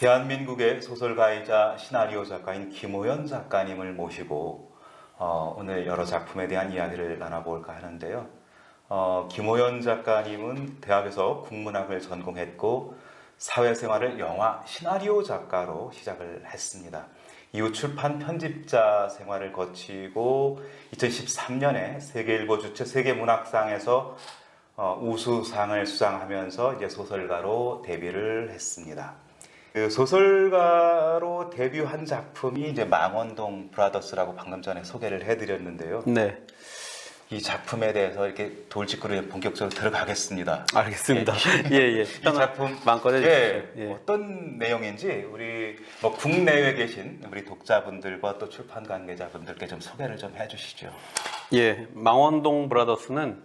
대한민국의 소설가이자 시나리오 작가인 김호연 작가님을 모시고 오늘 여러 작품에 대한 이야기를 나눠볼까 하는데요. 김호연 작가님은 대학에서 국문학을 전공했고 사회생활을 영화 시나리오 작가로 시작을 했습니다. 이후 출판 편집자 생활을 거치고 2013년에 세계일보 주최 세계문학상에서 우수상을 수상하면서 이제 소설가로 데뷔를 했습니다. 그 소설가로 데뷔한 작품이 이제 망원동 브라더스라고 방금 전에 소개를 해드렸는데요. 네. 이 작품에 대해서 이렇게 돌직구로 본격적으로 들어가겠습니다. 알겠습니다. 예. 이 작품 마음껏 해주십시오. 예, 어떤 내용인지 우리 국내외에 계신 우리 독자분들과 또 출판 관계자분들께 좀 소개를 좀 해주시죠. 예, 망원동 브라더스는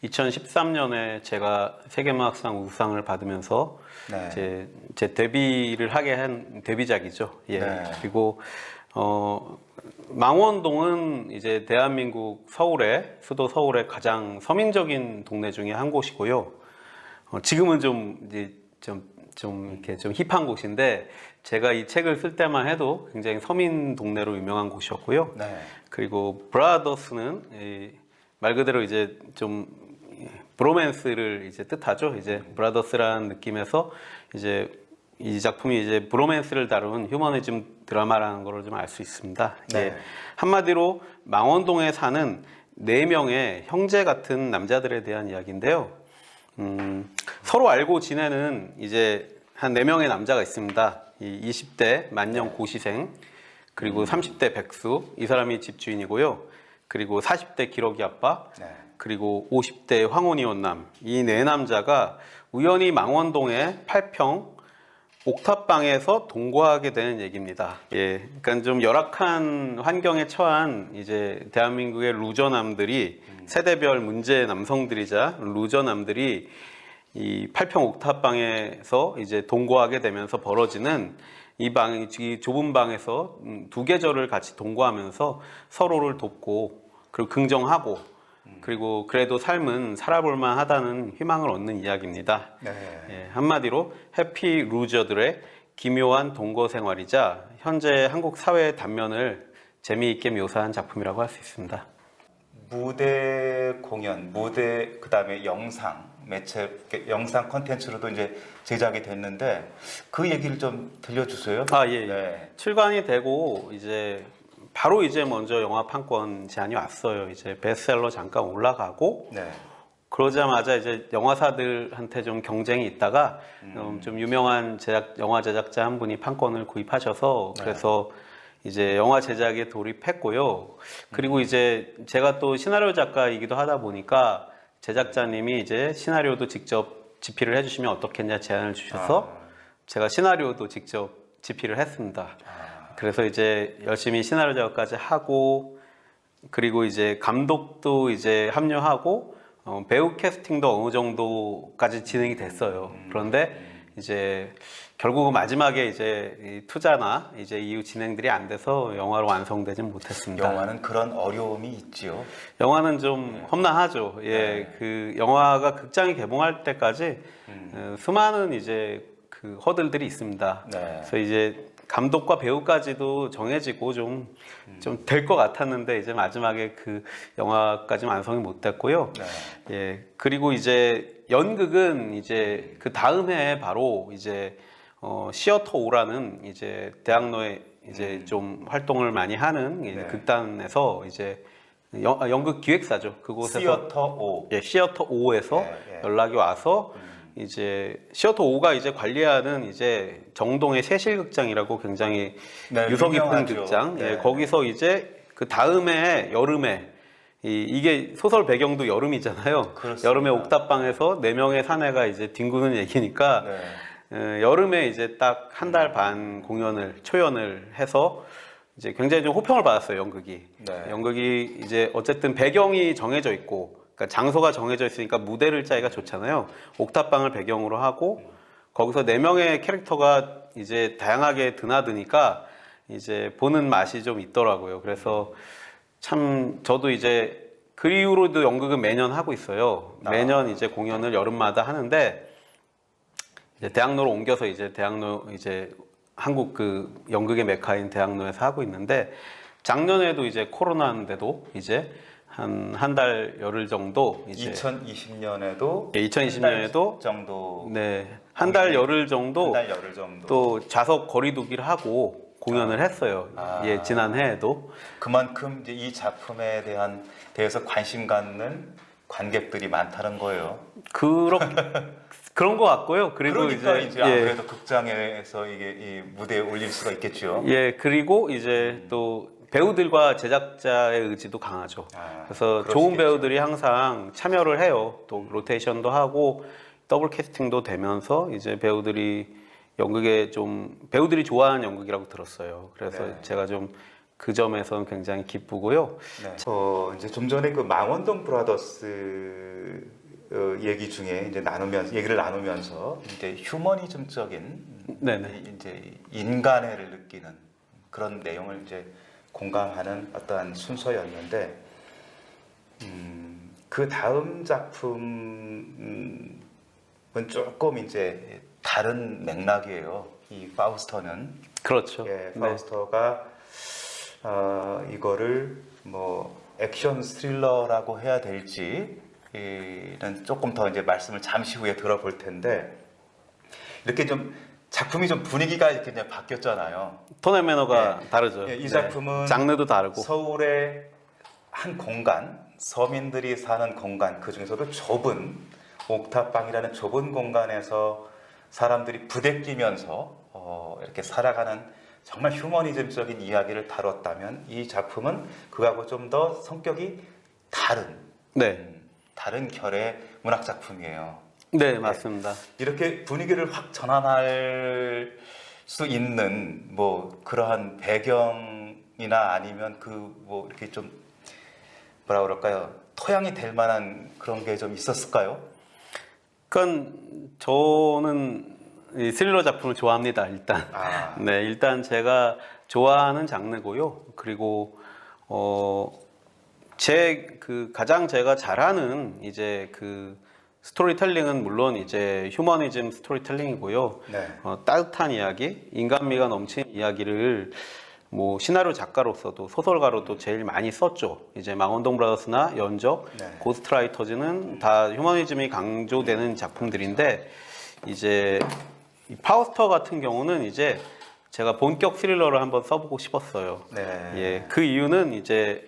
2013년에 제가 세계문학상 우수상을 받으면서 네. 제 데뷔를 하게 한 데뷔작이죠. 예. 네. 그리고 망원동은 이제 대한민국 수도 서울의 가장 서민적인 동네 중에 한 곳이고요. 지금은 좀 이렇게 좀 힙한 곳인데 제가 이 책을 쓸 때만 해도 굉장히 서민 동네로 유명한 곳이었고요. 네. 그리고 브라더스는 말 그대로 이제 좀 브로맨스를 이제 뜻하죠. 이제 브라더스라는 느낌에서 이제 이 작품이 이제 브로맨스를 다룬 휴머니즘 드라마라는 걸 좀 알 수 있습니다. 네. 예. 한마디로 망원동에 사는 4명의 형제 같은 남자들에 대한 이야기인데요. 서로 알고 지내는 이제 한 4명의 남자가 있습니다. 이 20대 만년 고시생, 그리고 30대 백수, 이 사람이 집주인이고요. 그리고 40대 기러기 아빠, 네. 그리고 50대 황혼이 원남, 이 4남자가 우연히 망원동의 8평 옥탑방에서 동거하게 되는 얘기입니다. 예, 그러니까 좀 열악한 환경에 처한 이제 대한민국의 루저남들이 세대별 문제 남성들이자 루저남들이 이 8평 옥탑방에서 이제 동거하게 되면서 벌어지는 이 좁은 방에서 두 계절을 같이 동거하면서 서로를 돕고 그리고 긍정하고 그리고 그래도 삶은 살아볼만 하다는 희망을 얻는 이야기입니다. 네. 예, 한마디로 해피 루저들의 기묘한 동거 생활이자 현재 한국 사회의 단면을 재미있게 묘사한 작품이라고 할 수 있습니다. 무대 공연, 그다음에 영상, 매체, 영상 콘텐츠로도 이제 제작이 됐는데 그 얘기를 좀 들려주세요. 예. 네. 출간이 되고 이제 바로 이제 먼저 영화 판권 제안이 왔어요. 이제 베스트셀러 잠깐 올라가고 네. 그러자마자 이제 영화사들한테 좀 경쟁이 있다가 좀 유명한 영화 제작자 한 분이 판권을 구입하셔서 그래서 이제 영화 제작에 돌입했고요. 그리고 이제 제가 또 시나리오 작가이기도 하다 보니까 제작자님이 이제 시나리오도 직접 집필을 해주시면 어떻겠냐 제안을 주셔서 제가 시나리오도 직접 집필을 했습니다. 그래서 이제 열심히 시나리오 작업까지 하고 그리고 이제 감독도 이제 합류하고 배우 캐스팅도 어느 정도까지 진행이 됐어요. 그런데 이제 결국은 마지막에 이제 이 투자나 이제 이후 진행들이 안 돼서 영화로 완성되진 못했습니다. 영화는 그런 어려움이 있지요. 영화는 좀 험난하죠. 예, 그 영화가 극장이 개봉할 때까지 수많은 이제 그 허들들이 있습니다. 네. 그래서 이제 감독과 배우까지도 정해지고 좀 될 것 같았는데 이제 마지막에 그 영화까지 완성이 못 됐고요. 네. 예, 그리고 이제 연극은 이제 그 다음 해에 바로 이제 시어터 O라는 이제 대학로에 이제 좀 활동을 많이 하는 네. 극단에서 이제 연극 기획사죠. 그곳에서 시어터 O. 예, 시어터 O에서 네. 연락이 와서 이제 시어터 O가 이제 관리하는 이제 정동의 세실극장이라고 굉장히 네, 유서 깊은 유명하죠. 극장. 네. 예, 거기서 이제 그 다음에 여름에 이게 소설 배경도 여름이잖아요. 그렇습니다. 여름에 옥탑방에서 4명의 사내가 이제 뒹구는 얘기니까 네. 여름에 이제 딱 한 달 반 초연을 해서 이제 굉장히 좀 호평을 받았어요, 연극이. 네. 연극이 이제 어쨌든 배경이 정해져 있고 그러니까 장소가 정해져 있으니까 무대를 짜기가 좋잖아요. 옥탑방을 배경으로 하고 거기서 4명의 캐릭터가 이제 다양하게 드나드니까 이제 보는 맛이 좀 있더라고요. 그래서 참 저도 이제 그 이후로도 연극은 매년 하고 있어요. 매년 이제 공연을 여름마다 하는데 이제 대학로로 옮겨서 이제 대학로 이제 한국 그 연극의 메카인 대학로에서 하고 있는데 작년에도 이제 코로나인데도 이제 한 달 열흘 정도 이제 2020년에도 예, 2020년에도 정도 네, 한 달 열흘 정도 한 달 열흘 정도 또 좌석 거리두기를 하고 공연을 했어요. 아. 예, 지난해에도. 그만큼 이제 이 작품에 대해서 관심 갖는 관객들이 많다는 거예요. 그런 것 같고요. 그리고 그러니까 이제 예, 아무래도 극장에서 이게 이 무대에 올릴 수가 있겠죠. 예, 그리고 이제 또 배우들과 제작자의 의지도 강하죠. 아, 그래서 그러시겠죠. 좋은 배우들이 항상 참여를 해요. 또 로테이션도 하고 더블 캐스팅도 되면서 이제 배우들이 좋아하는 연극이라고 들었어요. 그래서 네. 제가 좀 그 점에서는 굉장히 기쁘고요. 네. 이제 좀 전에 그 망원동 브라더스 얘기 중에 이제 얘기를 나누면서 이제 휴머니즘적인 네네. 이제 인간애를 느끼는 그런 내용을 이제 공감하는 어떠한 순서였는데 그 다음 작품은 조금 이제 다른 맥락이에요. 이 파우스터는 그렇죠. 예, 네. 파우스터가 이거를 뭐 액션 스릴러라고 해야 될지는 조금 더 이제 말씀을 잠시 후에 들어볼 텐데 이렇게 좀 작품이 좀 분위기가 이렇게 그냥 바뀌었잖아요. 톤 앤 매너가 다르죠. 예, 이 작품은 장르도 다르고. 서울의 한 공간, 서민들이 사는 공간, 그 중에서도 좁은 옥탑방이라는 좁은 공간에서 사람들이 부대끼면서 이렇게 살아가는 정말 휴머니즘적인 이야기를 다뤘다면 이 작품은 그거하고 좀 더 성격이 다른 다른 결의 문학 작품이에요. 네, 맞습니다. 이렇게 분위기를 확 전환할 수 있는 뭐 그러한 배경이나 아니면 그 뭐 이렇게 좀 뭐라 그럴까요? 토양이 될 만한 그런 게 좀 있었을까요? 그러니까 저는 이 스릴러 작품을 좋아합니다. 일단. 네, 일단 제가 좋아하는 장르고요. 그리고 가장 제가 잘하는 이제 그 스토리텔링은 물론 이제 휴머니즘 스토리텔링이고요. 네. 따뜻한 이야기, 인간미가 넘치는 이야기를 뭐 시나리오 작가로서도 소설가로도 제일 많이 썼죠. 이제 망원동 브라더스나 연적, 네. 고스트라이터즈는 다 휴머니즘이 강조되는 작품들인데 이제 이 파우스터 같은 경우는 이제 제가 본격 스릴러를 한번 써보고 싶었어요. 네. 예, 그 이유는 이제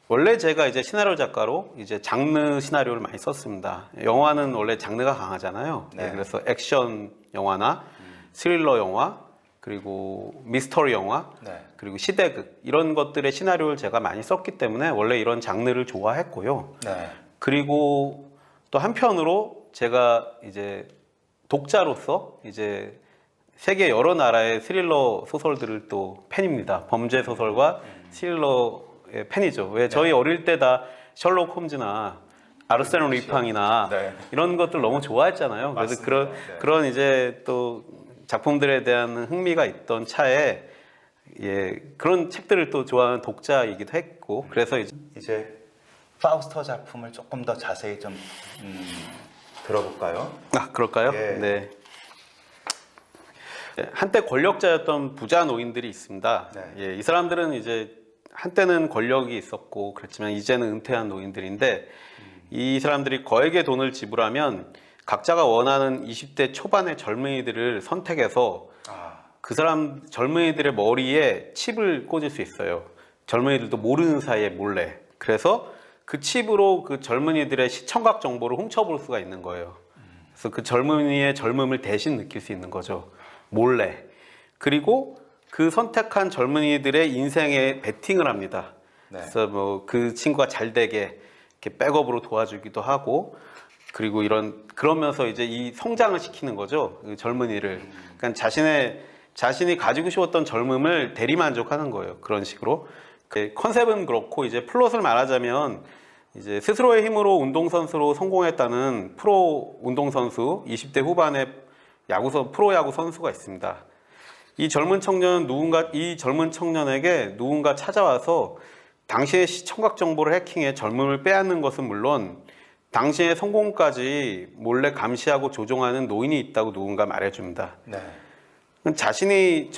원래 제가 이제 시나리오 작가로 이제 장르 시나리오를 많이 썼습니다. 영화는 원래 장르가 강하잖아요. 네. 예, 그래서 액션 영화나 스릴러 영화, 그리고 미스터리 영화, 네. 그리고 시대극 이런 것들의 시나리오를 제가 많이 썼기 때문에 원래 이런 장르를 좋아했고요. 네. 그리고 또 한편으로 제가 이제 독자로서 이제 세계 여러 나라의 스릴러 소설들을 또 팬입니다. 범죄 소설과 스릴러의 팬이죠. 왜 저희 어릴 때 다 셜록 홈즈나 아르세노 리팡이나 네. 이런 것들 너무 좋아했잖아요. 그래서 맞습니다. 그런 이제 또 작품들에 대한 흥미가 있던 차에 그런 책들을 또 좋아하는 독자이기도 했고 그래서 이제 파우스터 작품을 조금 더 자세히 좀 들어볼까요? 그럴까요? 예. 네. 한때 권력자였던 부자 노인들이 있습니다. 네. 예, 이 사람들은 이제 한때는 권력이 있었고 그렇지만 이제는 은퇴한 노인들인데 이 사람들이 거액의 돈을 지불하면 각자가 원하는 20대 초반의 젊은이들을 선택해서 그 사람 젊은이들의 머리에 칩을 꽂을 수 있어요. 젊은이들도 모르는 사이에 몰래. 그래서 그 칩으로 그 젊은이들의 시청각 정보를 훔쳐볼 수가 있는 거예요. 그래서 그 젊은이의 젊음을 대신 느낄 수 있는 거죠. 몰래. 그리고 그 선택한 젊은이들의 인생에 베팅을 합니다. 네. 그래서 뭐 그 친구가 잘 되게 이렇게 백업으로 도와주기도 하고 그리고 그러면서 이제 이 성장을 시키는 거죠. 그 젊은이를. 그러니까 자신이 가지고 싶었던 젊음을 대리만족하는 거예요. 그런 식으로. 그 컨셉은 그렇고 이제 플롯을 말하자면 이제 스스로의 힘으로 운동선수로 성공했다는 프로 운동선수 20대 후반의 프로야구 선수가 있습니다. 이 젊은 청년에게 누군가 찾아와서 당신의 시청각 정보를 해킹해 젊음을 빼앗는 것은 물론 당신의 성공까지 몰래 감시하고 조종하는 노인이 있다고 누군가 말해줍니다. 네. 자신이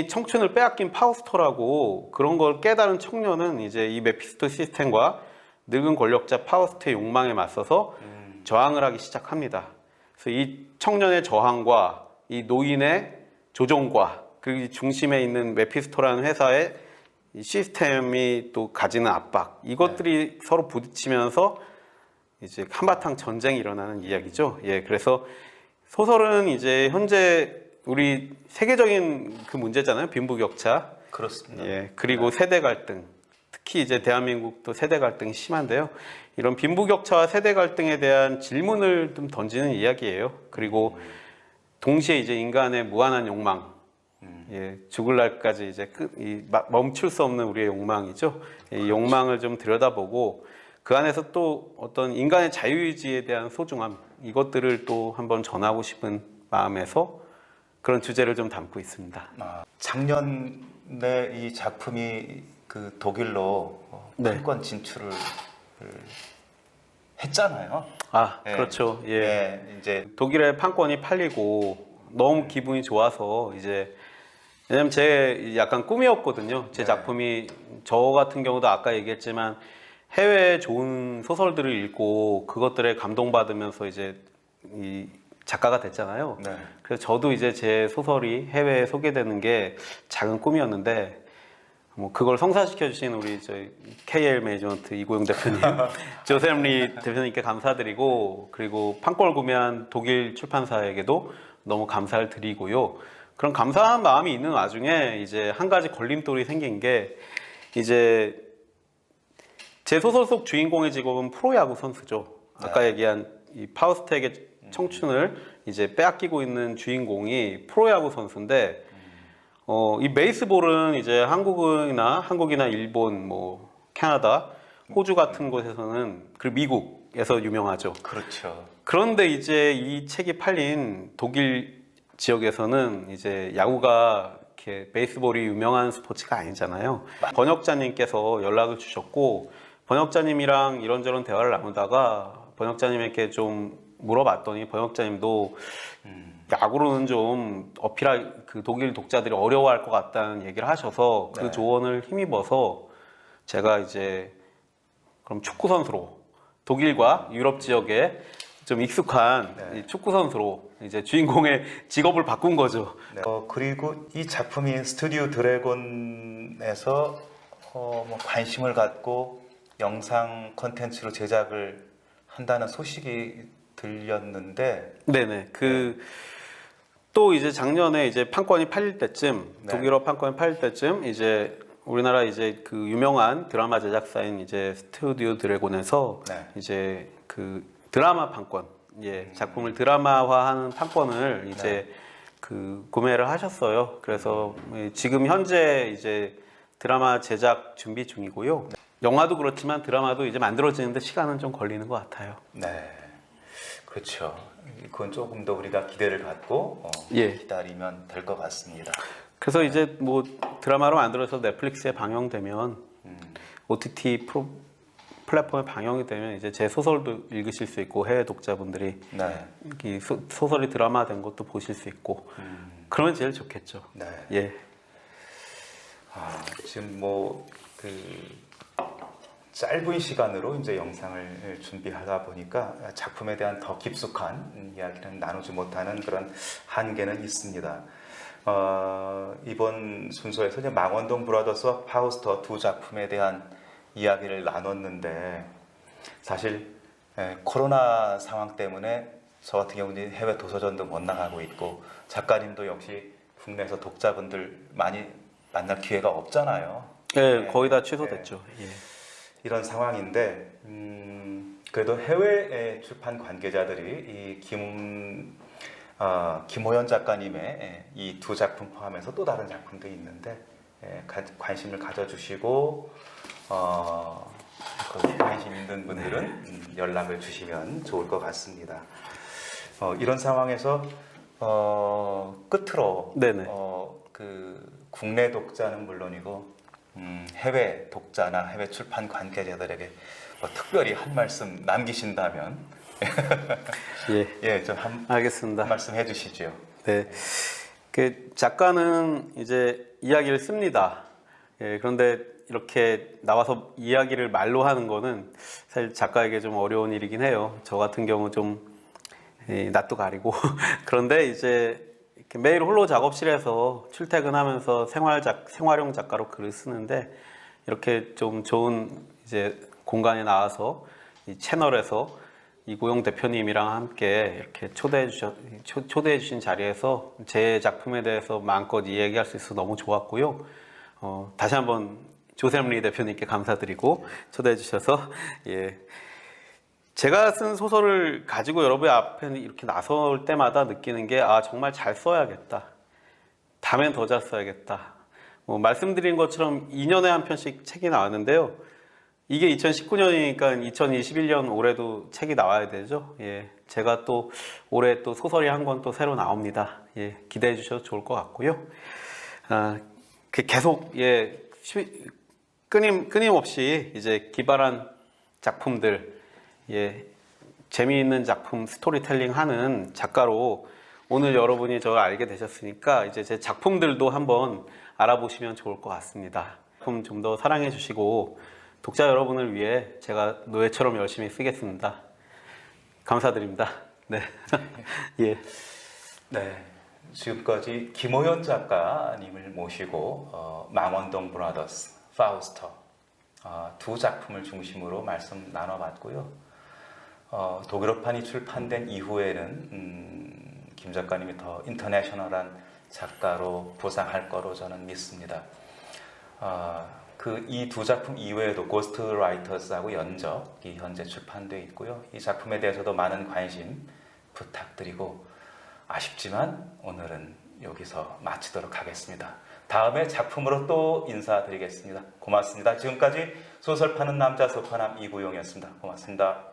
청춘을 빼앗긴 파우스토라고 그런 걸 깨달은 청년은 이제 이 메피스토 시스템과 늙은 권력자 파우스트의 욕망에 맞서서 저항을 하기 시작합니다. 그래서 이 청년의 저항과 이 노인의 조종과 그리고 이 중심에 있는 메피스토라는 회사의 이 시스템이 또 가지는 압박, 이것들이 서로 부딪히면서 이제 한바탕 전쟁이 일어나는 이야기죠. 예, 그래서 소설은 이제 현재 우리 세계적인 그 문제잖아요. 빈부격차. 그렇습니다. 예, 그리고 세대 갈등. 특히 이제 대한민국도 세대 갈등이 심한데요. 이런 빈부격차와 세대 갈등에 대한 질문을 좀 던지는 이야기예요. 그리고 동시에 이제 인간의 무한한 욕망, 예, 죽을 날까지 이제 멈출 수 없는 우리의 욕망이죠. 이 욕망을 좀 들여다보고 그 안에서 또 어떤 인간의 자유의지에 대한 소중함, 이것들을 또 한번 전하고 싶은 마음에서 그런 주제를 좀 담고 있습니다. 작년에 이 작품이 그 독일로 네. 판권 진출을 했잖아요. 예. 그렇죠. 예. 예, 이제 독일의 판권이 팔리고 너무 기분이 좋아서 이제 왜냐면 제 약간 꿈이었거든요. 제 네. 작품이 저 같은 경우도 아까 얘기했지만 해외 좋은 소설들을 읽고 그것들에 감동받으면서 이제 이 작가가 됐잖아요. 네. 그래서 저도 이제 제 소설이 해외에 소개되는 게 작은 꿈이었는데 뭐 그걸 성사시켜 주신 우리 저희 KL 매니지먼트 이고용 대표님, 조셉 리 대표님께 감사드리고 그리고 판권을 구매한 독일 출판사에게도 너무 감사를 드리고요. 그런 감사한 마음이 있는 와중에 이제 한 가지 걸림돌이 생긴 게 이제 제 소설 속 주인공의 직업은 프로야구 선수죠. 아까 얘기한 이 파우스트에게 청춘을 이제 빼앗기고 있는 주인공이 프로야구 선수인데 이 베이스볼은 이제 한국이나 일본, 뭐 캐나다, 호주 같은 곳에서는 그리고 미국에서 유명하죠. 그렇죠. 그런데 이제 이 책이 팔린 독일 지역에서는 이제 야구가 이렇게 베이스볼이 유명한 스포츠가 아니잖아요. 번역자님께서 연락을 주셨고 번역자님이랑 이런저런 대화를 나누다가 번역자님에게 좀 물어봤더니 번역자님도 야구로는 좀 그 독일 독자들이 어려워할 것 같다는 얘기를 하셔서 그 네. 조언을 힘입어서 제가 이제 그럼 축구 선수로 독일과 유럽 지역에 좀 익숙한 네. 이 축구 선수로 이제 주인공의 직업을 바꾼 거죠. 네. 그리고 이 작품이 스튜디오 드래곤에서 뭐 관심을 갖고 영상 콘텐츠로 제작을 한다는 소식이 들렸는데, 네네. 또 이제 작년에 이제 판권이 팔릴 때쯤, 네. 독일어 판권이 팔릴 때쯤 이제 우리나라 이제 그 유명한 드라마 제작사인 이제 스튜디오 드래곤에서 네. 이제 그 드라마 판권, 예, 작품을 드라마화하는 판권을 이제 그 구매를 하셨어요. 그래서 지금 현재 이제 드라마 제작 준비 중이고요. 영화도 그렇지만 드라마도 이제 만들어지는데 시간은 좀 걸리는 것 같아요. 네, 그렇죠. 그건 조금 더 우리가 기대를 갖고 예. 기다리면 될 것 같습니다. 그래서 이제 뭐 드라마로 만들어서 넷플릭스에 방영되면 OTT 플랫폼에 방영이 되면 이제 제 소설도 읽으실 수 있고 해외 독자분들이 네, 이 소설이 드라마된 것도 보실 수 있고 그러면 제일 좋겠죠. 네. 예. 지금 뭐 그 짧은 시간으로 이제 영상을 준비하다 보니까 작품에 대한 더 깊숙한 이야기는 나누지 못하는 그런 한계는 있습니다. 이번 순서에서 이제 망원동 브라더스와 파우스터 두 작품에 대한 이야기를 나눴는데 사실 코로나 상황 때문에 저 같은 경우는 해외 도서전도 못 나가고 있고 작가님도 역시 국내에서 독자분들 많이 만날 기회가 없잖아요. 네, 거의 다 취소됐죠. 예. 이런 상황인데 그래도 해외 출판 관계자들이 이 김호연 작가님의 이 두 작품 포함해서 또 다른 작품도 있는데 관심을 가져주시고 관심 있는 분들은 연락을 주시면 좋을 것 같습니다. 이런 상황에서 끝으로 네네. 그 국내 독자는 물론이고 해외 독자나 해외 출판 관계자들에게 뭐 특별히 한 말씀 남기신다면 예. 예, 좀 한 알겠습니다. 말씀 해주시죠. 네. 그 작가는 이제 이야기를 씁니다. 예, 그런데 이렇게 나와서 이야기를 말로 하는 거는 사실 작가에게 좀 어려운 일이긴 해요. 저 같은 경우 좀 낯도 가리고 그런데 이제 이렇게 매일 홀로 작업실에서 출퇴근하면서 생활용 작가로 글을 쓰는데 이렇게 좀 좋은 이제 공간에 나와서 이 채널에서 이고용 대표님이랑 함께 이렇게 초대해 주신 자리에서 제 작품에 대해서 마음껏 이야기할 수 있어서 너무 좋았고요. 다시 한번 조샘리 대표님께 감사드리고 초대해 주셔서 예. 제가 쓴 소설을 가지고 여러분 앞에 이렇게 나설 때마다 느끼는 게 정말 잘 써야겠다. 다음엔 더 잘 써야겠다. 말씀드린 것처럼 2년에 한 편씩 책이 나왔는데요. 이게 2019년이니까 2021년 올해도 책이 나와야 되죠. 예, 제가 또 올해 또 소설이 한 권 또 새로 나옵니다. 예, 기대해 주셔도 좋을 것 같고요. 계속 끊임없이 이제 기발한 작품들, 재미있는 작품 스토리텔링 하는 작가로 오늘 여러분이 저를 알게 되셨으니까 이제 제 작품들도 한번 알아보시면 좋을 것 같습니다. 작품 좀 더 사랑해 주시고 독자 여러분을 위해 제가 노예처럼 열심히 쓰겠습니다. 감사드립니다. 네. 예. 네. 지금까지 김호연 작가님을 모시고 망원동 브라더스, 파우스터 두 작품을 중심으로 말씀 나눠봤고요. 독일어판이 출판된 이후에는 김 작가님이 더 인터내셔널한 작가로 부상할 거로 저는 믿습니다. 이 두 작품 이외에도 고스트 라이터스하고 연적이 현재 출판되어 있고요. 이 작품에 대해서도 많은 관심 부탁드리고 아쉽지만 오늘은 여기서 마치도록 하겠습니다. 다음에 작품으로 또 인사드리겠습니다. 고맙습니다. 지금까지 소설 파는 남자 소파남 이구용이었습니다. 고맙습니다.